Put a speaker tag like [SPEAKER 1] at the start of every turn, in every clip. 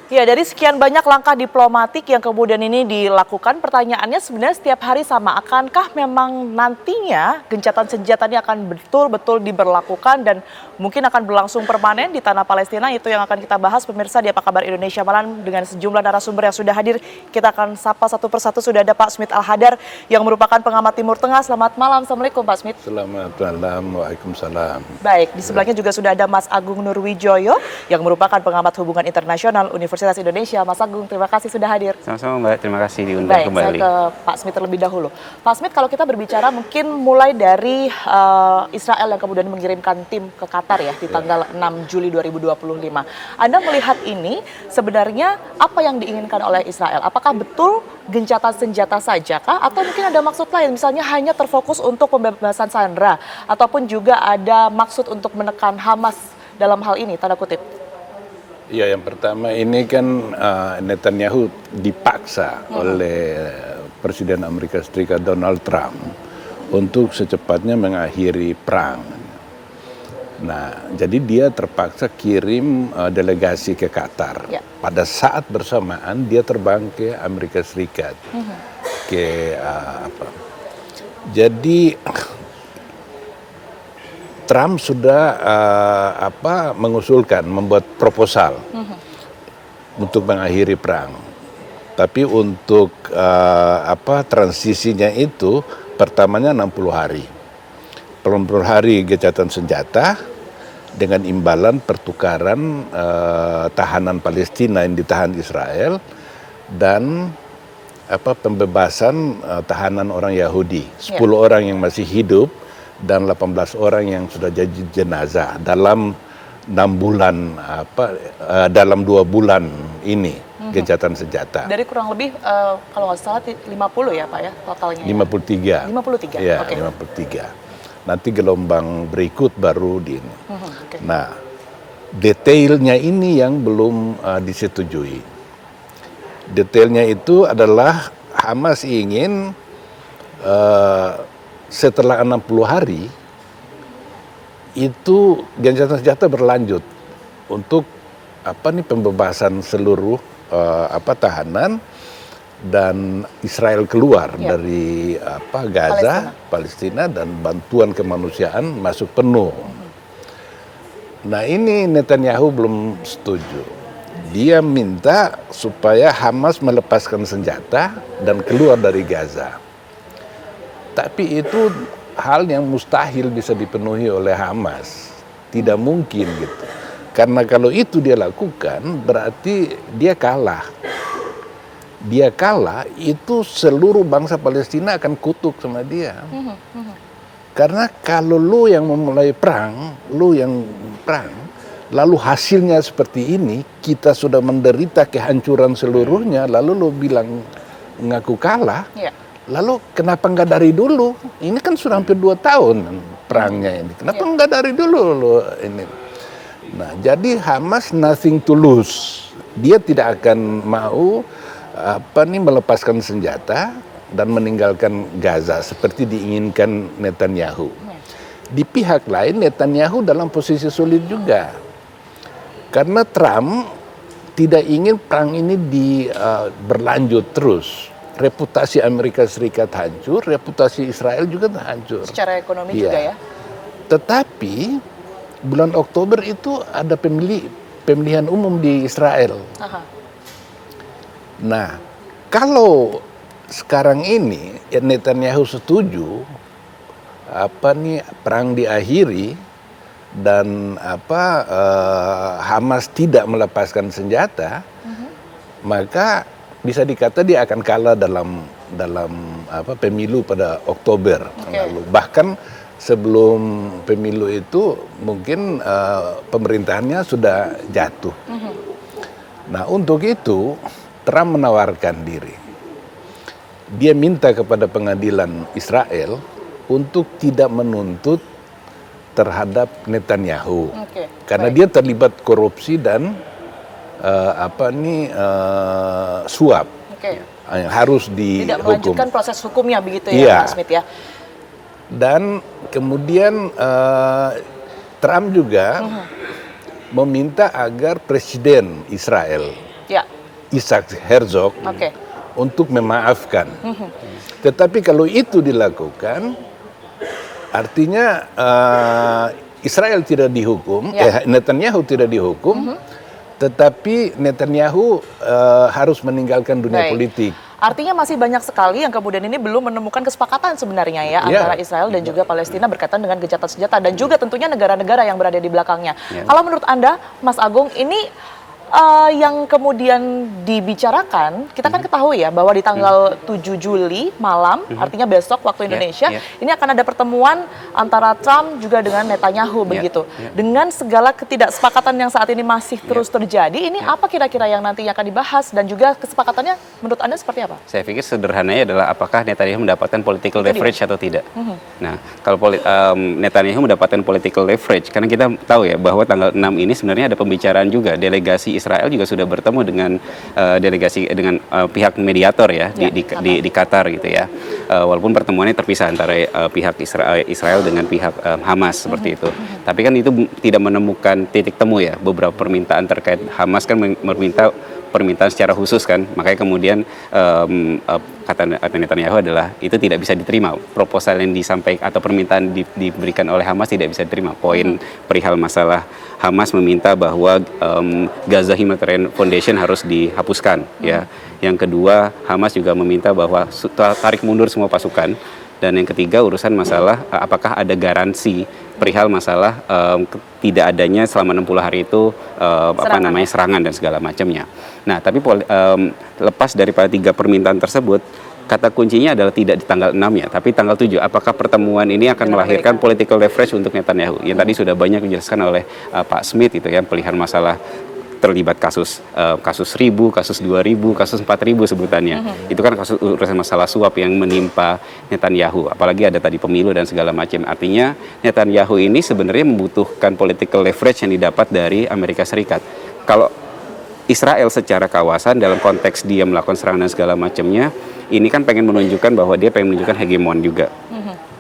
[SPEAKER 1] Ya, dari sekian banyak langkah diplomatik yang kemudian ini dilakukan, pertanyaannya sebenarnya setiap hari sama. Akankah memang nantinya gencatan senjata ini akan betul-betul diberlakukan dan mungkin akan berlangsung permanen di tanah Palestina? Itu yang akan kita bahas, pemirsa, di Apa Kabar Indonesia Malam dengan sejumlah narasumber yang sudah hadir. Kita akan sapa satu persatu. Sudah ada Pak Smith Al-Hadar yang merupakan pengamat Timur Tengah. Selamat malam. Assalamualaikum, Pak Smith.
[SPEAKER 2] Selamat malam, waalaikumsalam.
[SPEAKER 1] Baik, di sebelahnya juga sudah ada Mas Agung Nurwijoyo yang merupakan pengamat hubungan internasional Universitas Indonesia. Mas Agung, terima kasih sudah hadir.
[SPEAKER 3] Sama-sama Mbak, terima kasih diundang kembali.
[SPEAKER 1] Baik, saya ke Pak Smith terlebih dahulu. Pak Smith, kalau kita berbicara mungkin mulai dari Israel yang kemudian mengirimkan tim ke Qatar ya di tanggal 6 Juli 2025. Anda melihat ini sebenarnya apa yang diinginkan oleh Israel? Apakah betul gencatan senjata saja kah? Atau mungkin ada maksud lain, misalnya hanya terfokus untuk pembebasan sandera? Ataupun juga ada maksud untuk menekan Hamas dalam hal ini, tanda kutip?
[SPEAKER 2] Ya, yang pertama ini kan Netanyahu dipaksa oleh Presiden Amerika Serikat Donald Trump untuk secepatnya mengakhiri perang. Nah, jadi dia terpaksa kirim delegasi ke Qatar. Ya. Pada saat bersamaan dia terbang ke Amerika Serikat. Jadi Trump sudah mengusulkan, membuat proposal untuk mengakhiri perang. Tapi untuk transisinya itu pertamanya 60 hari. 60 hari gencatan senjata dengan imbalan pertukaran tahanan Palestina yang ditahan Israel dan pembebasan tahanan orang Yahudi. 10 orang yang masih hidup dan 18 orang yang sudah jadi jenazah dalam 6 bulan dalam 2 bulan ini gencatan senjata.
[SPEAKER 1] Dari kurang lebih kalau nggak salah 50 ya Pak ya totalnya.
[SPEAKER 2] 53.
[SPEAKER 1] 53.
[SPEAKER 2] Ya,
[SPEAKER 1] okay.
[SPEAKER 2] 53. Nanti gelombang berikut baru di ini. Nah, detailnya ini yang belum disetujui. Detailnya itu adalah Hamas ingin setelah 60 hari itu gencatan senjata berlanjut untuk pembebasan seluruh tahanan dan Israel keluar dari Gaza, Palestina dan bantuan kemanusiaan masuk penuh. Nah, ini Netanyahu belum setuju. Dia minta supaya Hamas melepaskan senjata dan keluar dari Gaza. Tapi itu hal yang mustahil bisa dipenuhi oleh Hamas. Tidak mungkin gitu. Karena kalau itu dia lakukan berarti dia kalah. Dia kalah, itu seluruh bangsa Palestina akan kutuk sama dia. Karena kalau lu yang memulai perang, lalu hasilnya seperti ini, kita sudah menderita kehancuran seluruhnya, lalu lu bilang ngaku kalah. Lalu kenapa nggak dari dulu? Ini kan sudah hampir 2 tahun perangnya ini. Kenapa nggak dari dulu lo ini? Nah, jadi Hamas nothing to lose. Dia tidak akan mau melepaskan senjata dan meninggalkan Gaza seperti diinginkan Netanyahu. Di pihak lain Netanyahu dalam posisi sulit juga. Karena Trump tidak ingin perang ini berlanjut terus. Reputasi Amerika Serikat hancur, reputasi Israel juga hancur.
[SPEAKER 1] Secara ekonomi juga ya.
[SPEAKER 2] Tetapi bulan Oktober itu ada pemilihan umum di Israel. Nah, kalau sekarang ini Netanyahu setuju perang diakhiri dan Hamas tidak melepaskan senjata, maka bisa dikata dia akan kalah dalam pemilu pada Oktober lalu. Bahkan sebelum pemilu itu mungkin pemerintahannya sudah jatuh. Nah, untuk itu Trump menawarkan diri. Dia minta kepada pengadilan Israel untuk tidak menuntut terhadap Netanyahu. Karena dia terlibat korupsi dan suap yang harus dihukum.
[SPEAKER 1] Tidak melanjutkan proses hukumnya begitu ya, Pak Smith ya.
[SPEAKER 2] Dan kemudian Trump juga meminta agar Presiden Israel Isaac Herzog
[SPEAKER 1] Oke.
[SPEAKER 2] untuk memaafkan. Tetapi kalau itu dilakukan, artinya Israel tidak dihukum, Netanyahu tidak dihukum, tetapi Netanyahu harus meninggalkan dunia politik.
[SPEAKER 1] Artinya masih banyak sekali yang kemudian ini belum menemukan kesepakatan sebenarnya ya antara Israel dan juga Palestina berkaitan dengan gencatan senjata dan juga tentunya negara-negara yang berada di belakangnya. Kalau menurut Anda, Mas Agung, ini yang kemudian dibicarakan, kita kan ketahui ya bahwa di tanggal 7 Juli malam, artinya besok waktu Indonesia, ini akan ada pertemuan antara Trump juga dengan Netanyahu begitu. Dengan segala ketidaksepakatan yang saat ini masih terus terjadi, ini apa kira-kira yang nantinya akan dibahas dan juga kesepakatannya menurut Anda seperti apa?
[SPEAKER 3] Saya pikir sederhananya adalah apakah Netanyahu mendapatkan political leverage atau tidak. Nah, kalau Netanyahu mendapatkan political leverage, karena kita tahu ya bahwa tanggal 6 ini sebenarnya ada pembicaraan juga, delegasi Israel juga sudah bertemu dengan pihak mediator ya, di Qatar gitu ya. Walaupun pertemuannya terpisah antara pihak Israel dengan pihak Hamas seperti itu. Tapi kan itu tidak menemukan titik temu ya. Beberapa permintaan terkait Hamas kan meminta permintaan secara khusus kan, makanya kemudian kata Netanyahu adalah itu tidak bisa diterima, proposal yang disampaikan atau permintaan diberikan oleh Hamas tidak bisa diterima. Poin perihal masalah Hamas meminta bahwa Gaza Humanitarian Foundation harus dihapuskan ya. Yang kedua, Hamas juga meminta bahwa tarik mundur semua pasukan. Dan yang ketiga, urusan masalah apakah ada garansi perihal masalah tidak adanya selama 60 hari itu serangan dan segala macamnya. Nah, tapi lepas daripada 3 permintaan tersebut, kata kuncinya adalah tidak di tanggal 6 ya, tapi tanggal 7. Apakah pertemuan ini akan melahirkan political leverage untuk Netanyahu? Yang tadi sudah banyak dijelaskan oleh Pak Smith itu ya, perihal masalah terlibat kasus 1.000, kasus 2.000, kasus 4.000 sebutannya. Itu kan kasus urusan masalah suap yang menimpa Netanyahu. Apalagi ada tadi pemilu dan segala macam. Artinya Netanyahu ini sebenarnya membutuhkan political leverage yang didapat dari Amerika Serikat. Kalau Israel secara kawasan dalam konteks dia melakukan serangan dan segala macamnya, ini kan pengen menunjukkan bahwa dia pengen menunjukkan hegemon juga.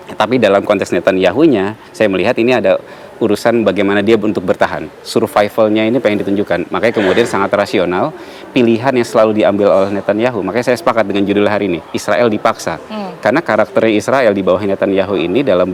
[SPEAKER 3] Tapi dalam konteks Netanyahu-nya, saya melihat ini ada urusan bagaimana dia untuk bertahan. Survival-nya ini pengen ditunjukkan. Makanya kemudian sangat rasional pilihan yang selalu diambil oleh Netanyahu. Makanya saya sepakat dengan judul hari ini, Israel dipaksa. Karena karakter Israel di bawah Netanyahu ini dalam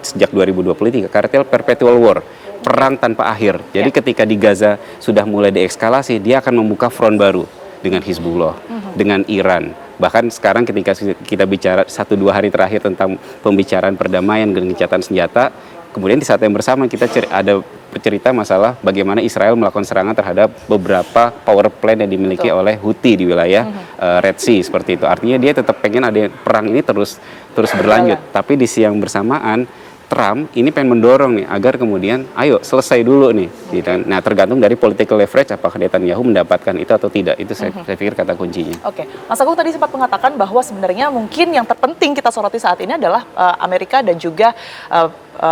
[SPEAKER 3] sejak 2023, karakter perpetual war, perang tanpa akhir. Jadi ketika di Gaza sudah mulai deeskalasi, dia akan membuka front baru dengan Hizbullah, dengan Iran. Bahkan sekarang ketika kita bicara 1-2 hari terakhir tentang pembicaraan perdamaian dan gencatan senjata, kemudian di saat yang bersama kita ada cerita masalah bagaimana Israel melakukan serangan terhadap beberapa power plant yang dimiliki oleh Houthi di wilayah Red Sea seperti itu. Artinya dia tetap pengen ada perang ini terus berlanjut. Tapi di siang bersamaan Trump ini pengen mendorong nih agar kemudian ayo selesai dulu nih. Gitu. Nah, tergantung dari political leverage apakah Netanyahu mendapatkan itu atau tidak. Itu saya pikir kata kuncinya.
[SPEAKER 1] Oke, Mas Agung tadi sempat mengatakan bahwa sebenarnya mungkin yang terpenting kita soroti saat ini adalah Amerika dan juga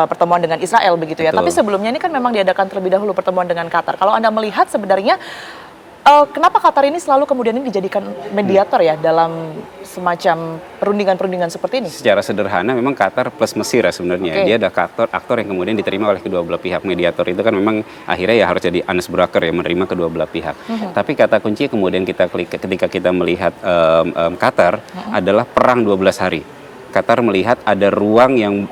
[SPEAKER 1] pertemuan dengan Israel begitu ya.
[SPEAKER 3] Betul.
[SPEAKER 1] Tapi sebelumnya ini kan memang diadakan terlebih dahulu pertemuan dengan Qatar. Kalau Anda melihat sebenarnya kenapa Qatar ini selalu kemudian ini dijadikan mediator ya dalam semacam perundingan-perundingan seperti ini?
[SPEAKER 3] Secara sederhana memang Qatar plus Mesir ya sebenarnya. Dia ada aktor yang kemudian diterima oleh kedua belah pihak. Mediator itu kan memang akhirnya ya harus jadi honest broker ya, menerima kedua belah pihak. Tapi kata kunci kemudian ketika kita melihat Qatar adalah perang 12 hari. Qatar melihat ada ruang yang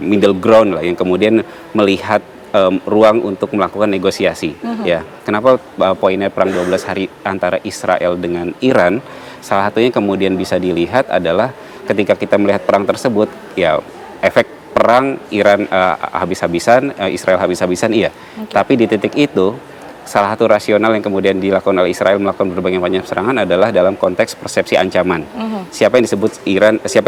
[SPEAKER 3] middle ground lah, yang kemudian melihat ruang untuk melakukan negosiasi. Ya, kenapa poinnya perang 12 hari antara Israel dengan Iran? Salah satunya kemudian bisa dilihat adalah ketika kita melihat perang tersebut, ya efek perang Iran habis-habisan, Israel habis-habisan, iya. Tapi di titik itu salah satu rasional yang kemudian dilakukan oleh Israel melakukan berbagai macam serangan adalah dalam konteks persepsi ancaman. Siapa yang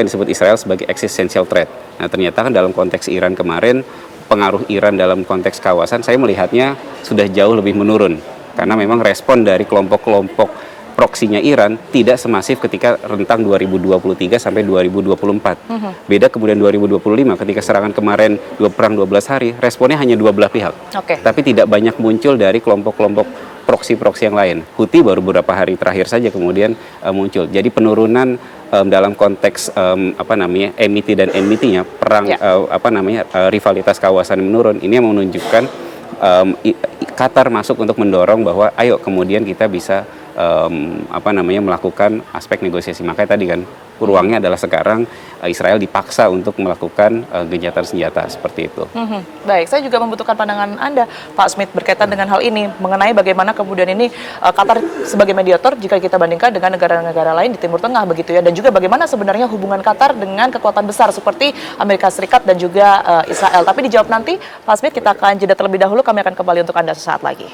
[SPEAKER 3] disebut Israel sebagai existential threat. Nah, ternyata kan dalam konteks Iran kemarin, pengaruh Iran dalam konteks kawasan saya melihatnya sudah jauh lebih menurun. Karena memang respon dari kelompok-kelompok proksinya Iran tidak semasif ketika rentang 2023 sampai 2024. Beda kemudian 2025 ketika serangan kemarin perang 12 hari, responnya hanya dua belah pihak. Tapi tidak banyak muncul dari kelompok-kelompok proksi-proksi yang lain. Houthi baru beberapa hari terakhir saja kemudian muncul. Jadi penurunan dalam konteks enmity dan enmity-nya, perang rivalitas kawasan menurun. Ini yang menunjukkan Qatar masuk untuk mendorong bahwa ayo kemudian kita bisa melakukan aspek negosiasi. Makanya tadi kan ruangnya adalah sekarang Israel dipaksa untuk melakukan gencatan senjata seperti itu.
[SPEAKER 1] Baik, saya juga membutuhkan pandangan Anda, Pak Smith, berkaitan dengan hal ini, mengenai bagaimana kemudian ini Qatar sebagai mediator jika kita bandingkan dengan negara-negara lain di Timur Tengah begitu ya, dan juga bagaimana sebenarnya hubungan Qatar dengan kekuatan besar seperti Amerika Serikat dan juga Israel. Tapi dijawab nanti, Pak Smith, kita akan jeda terlebih dahulu, kami akan kembali untuk Anda sesaat lagi.